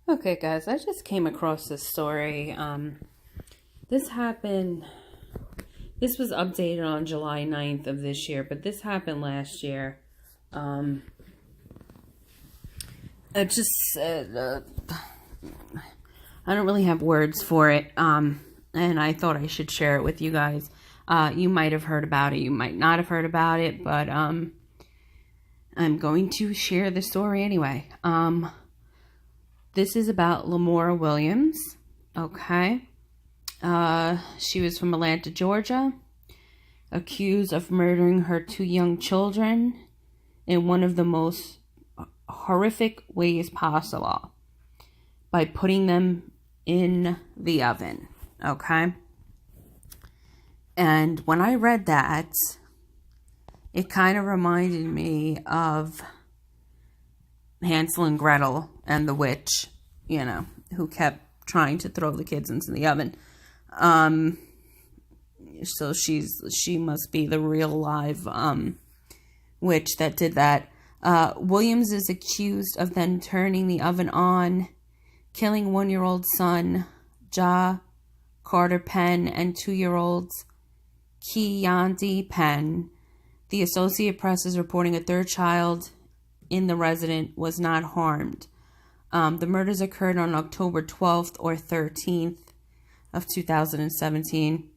Okay, guys, I just came across this story. This happened, this was updated on July 9th of this year, but this happened last year. It just, I don't really have words for it, and I thought I should share it with you guys. You might have heard about it, you might not have heard about it, but I'm going to share the story anyway. This is about Lamora Williams, okay? She was from Atlanta, Georgia, accused of murdering her two young children in one of the most horrific ways possible by putting them in the oven, okay? And when I read that, it kind of reminded me of Hansel and Gretel and the witch, who kept trying to throw the kids into the oven. So she must be the real live witch that did that. Williams is accused of then turning the oven on, killing 1-year-old son Ja Carter Penn and 2-year-olds Keontae Penn. The Associated Press is reporting a third child in the residence was not harmed. The murders occurred on October 12th or 13th of 2017.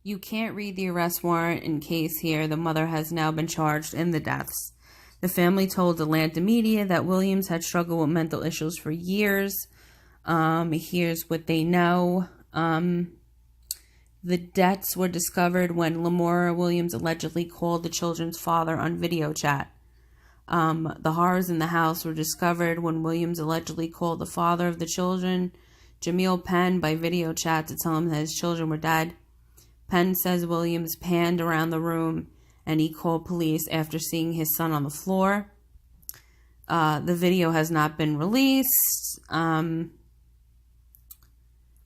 You can't read the arrest warrant in case here. The mother has now been charged in the deaths. The family told Atlanta media that Williams had struggled with mental issues for years. Here's what they know. The deaths were discovered when Lamora Williams allegedly called the children's father on video chat. The horrors in the house were discovered when Williams allegedly called the father of the children, Jamil Penn, by video chat to tell him that his children were dead. Penn says Williams panned around the room and he called police after seeing his son on the floor. The video has not been released.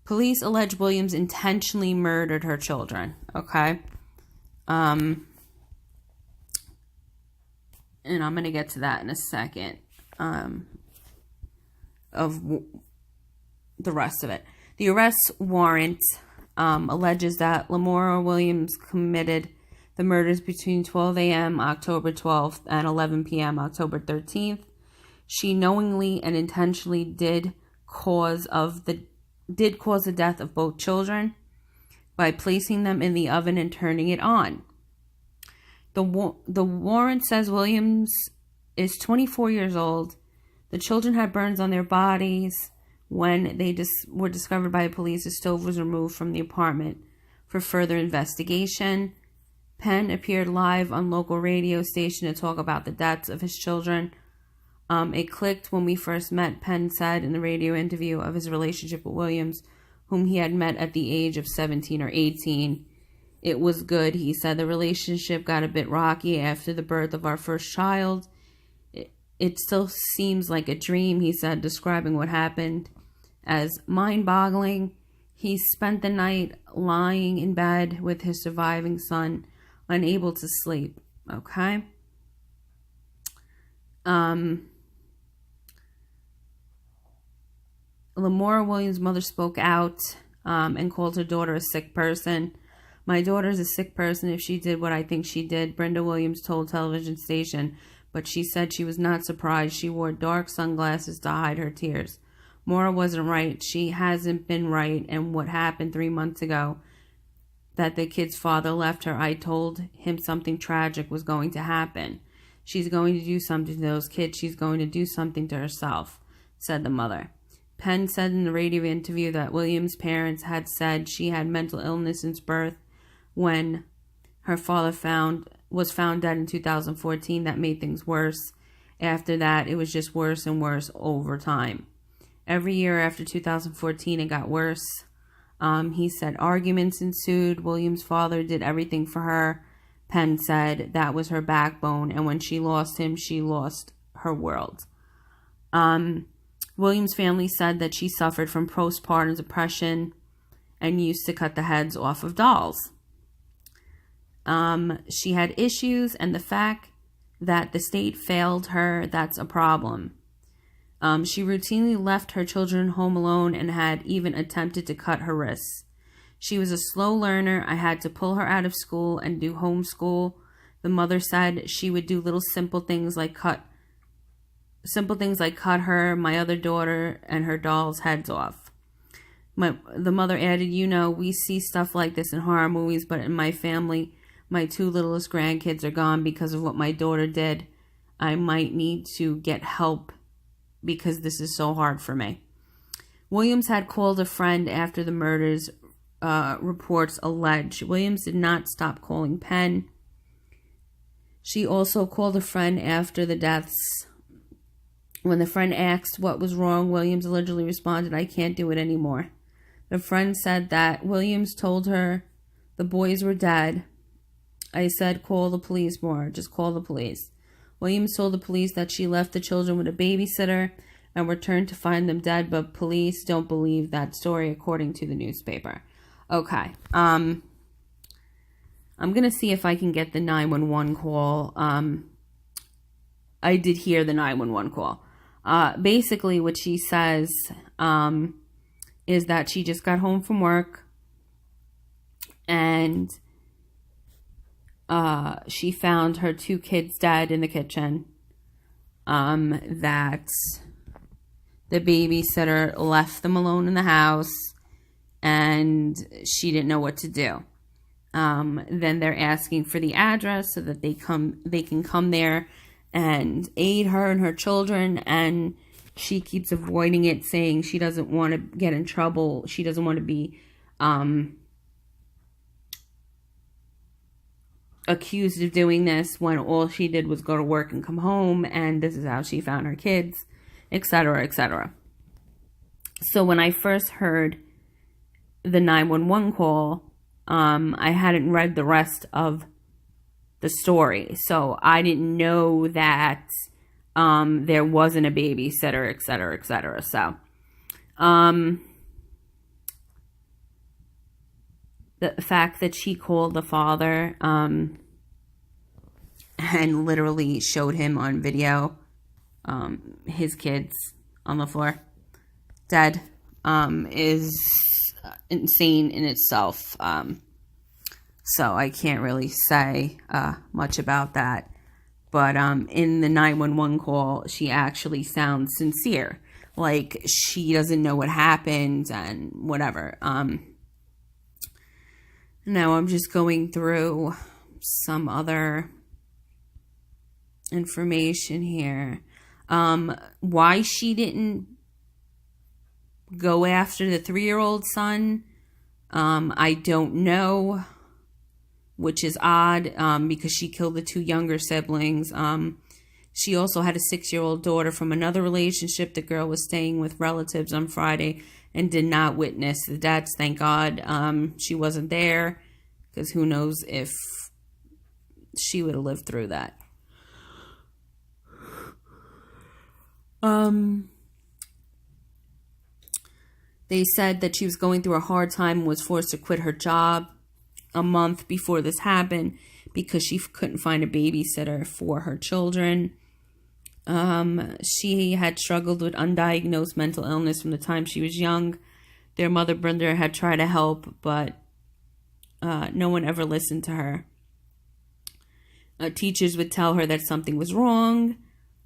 Police allege Williams intentionally murdered her children. Okay. And I'm going to get to that in a second, the rest of it. The arrest warrant alleges that Lamora Williams committed the murders between 12 a.m. October 12th and 11 p.m. October 13th. She knowingly and intentionally did cause the death of both children by placing them in the oven and turning it on. The warrant says Williams is 24 years old. The children had burns on their bodies. When they were discovered by police, the stove was removed from the apartment for further investigation. Penn appeared live on local radio station to talk about the deaths of his children. It clicked when we first met, Penn said in the radio interview of his relationship with Williams, whom he had met at the age of 17 or 18. It was good, he said. The relationship got a bit rocky after the birth of our first child. It still seems like a dream, he said, describing what happened as mind-boggling. He spent the night lying in bed with his surviving son, unable to sleep. Okay? Lamora Williams' mother spoke out and called her daughter a sick person. My daughter's a sick person if she did what I think she did, Brenda Williams told television station, but she said she was not surprised. She wore dark sunglasses to hide her tears. Maura wasn't right. She hasn't been right. And what happened 3 months ago, that the kid's father left her, I told him something tragic was going to happen. She's going to do something to those kids. She's going to do something to herself, said the mother. Penn said in the radio interview that Williams' parents had said she had mental illness since birth. When her father was found dead in 2014, that made things worse. After that, it was just worse and worse over time. Every year after 2014, it got worse. He said arguments ensued. Williams' father did everything for her. Penn said that was her backbone, and when she lost him, she lost her world. Williams' family said that she suffered from postpartum depression and used to cut the heads off of dolls. She had issues, and the fact that the state failed her, that's a problem. She routinely left her children home alone and had even attempted to cut her wrists. She was a slow learner. I had to pull her out of school and do homeschool. The mother said she would do little simple things like cut her, my other daughter, and her doll's heads off. The mother added, we see stuff like this in horror movies, but in my family, my 2 littlest grandkids are gone because of what my daughter did. I might need to get help because this is so hard for me. Williams had called a friend after the murders, reports allege. Williams did not stop calling Penn. She also called a friend after the deaths. When the friend asked what was wrong, Williams allegedly responded, "I can't do it anymore." The friend said that Williams told her the boys were dead. I said, "Call the police more. Just call the police." Williams told the police that she left the children with a babysitter and returned to find them dead, but police don't believe that story, according to the newspaper. Okay. I'm going to see if I can get the 911 call. I did hear the 911 call. Basically, what she says is that she just got home from work and she found her 2 kids dead in the kitchen. That the babysitter left them alone in the house and she didn't know what to do. Then they're asking for the address so that they can come there and aid her and her children, and she keeps avoiding it, saying she doesn't want to get in trouble. She doesn't want to be accused of doing this when all she did was go to work and come home, and this is how she found her kids, etc., etc. So when I first heard the 911 call, I hadn't read the rest of the story, so I didn't know that there wasn't a babysitter, etc., etc. So the fact that she called the father and literally showed him on video his kids on the floor dead is insane in itself. So I can't really say much about that. But in the 911 call, she actually sounds sincere. Like she doesn't know what happened and whatever. Now I'm just going through some other information here. Why she didn't go after the 3-year-old son, I don't know, which is odd, because she killed the 2 younger siblings. She also had a 6-year-old daughter from another relationship. The girl was staying with relatives on Friday and did not witness the deaths. Thank God she wasn't there, because who knows if she would have lived through that. They said that she was going through a hard time and was forced to quit her job a month before this happened because she couldn't find a babysitter for her children. She had struggled with undiagnosed mental illness from the time she was young. Their mother, Brenda, had tried to help, but no one ever listened to her. Teachers would tell her that something was wrong.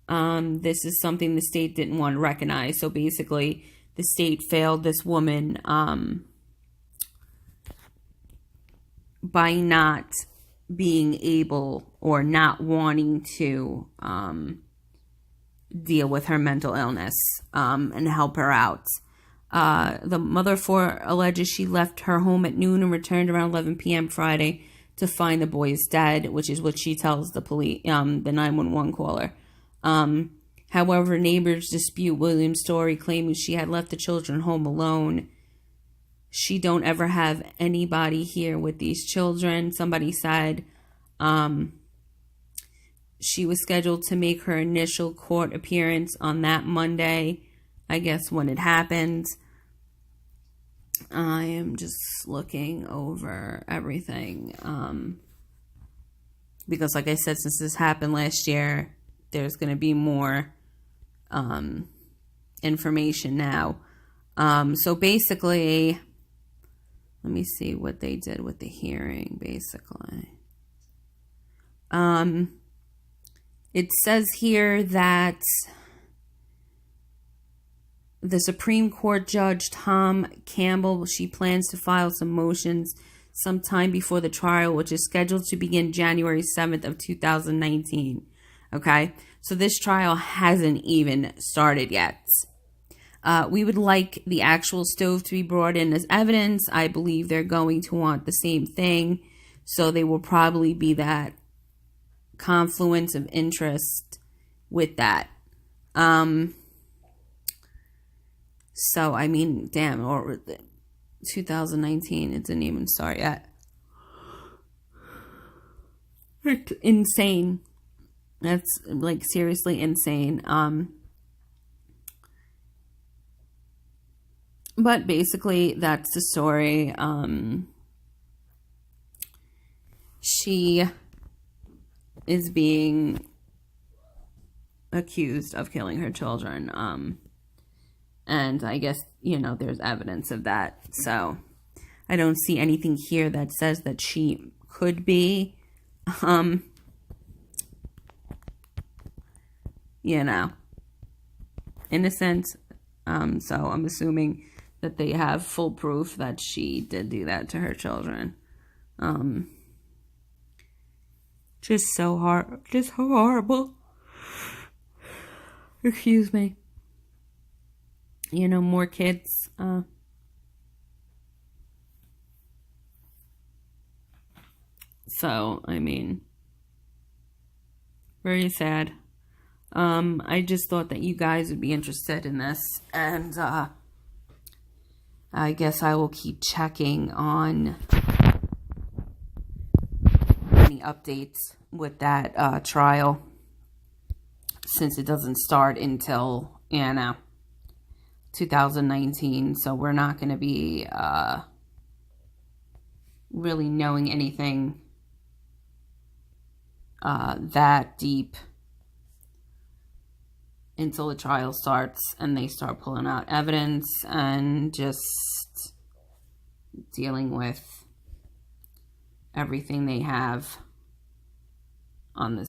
This is something the state didn't want to recognize. So basically, the state failed this woman by not being able or not wanting to deal with her mental illness and help her out. The mother alleges she left her home at noon and returned around 11 p.m. Friday to find the boys dead, which is what she tells the police, the 911 caller. However, neighbors dispute Williams' story, claiming she had left the children home alone. She don't ever have anybody here with these children. Somebody said she was scheduled to make her initial court appearance on that Monday, I guess when it happened. I am just looking over everything. Because like I said, since this happened last year, there's going to be more information now. So basically, let me see what they did with the hearing, basically. It says here that the Supreme Court Judge Tom Campbell, she plans to file some motions sometime before the trial, which is scheduled to begin January 7th of 2019. Okay, so this trial hasn't even started yet. We would like the actual stove to be brought in as evidence. I believe they're going to want the same thing, so they will probably be that confluence of interest with that. So, I mean, damn, or 2019, it didn't even start yet. It's insane. That's, like, seriously insane. But basically, that's the story. She is being accused of killing her children. And I guess, there's evidence of that. So I don't see anything here that says that she could be, innocent. So I'm assuming that they have full proof that she did do that to her children. Just so horrible. Excuse me. More kids. So, I mean, very sad. I just thought that you guys would be interested in this, and I guess I will keep checking on any updates with that trial, since it doesn't start until 2019, so we're not going to be really knowing anything that deep until the trial starts and they start pulling out evidence and just dealing with everything they have on this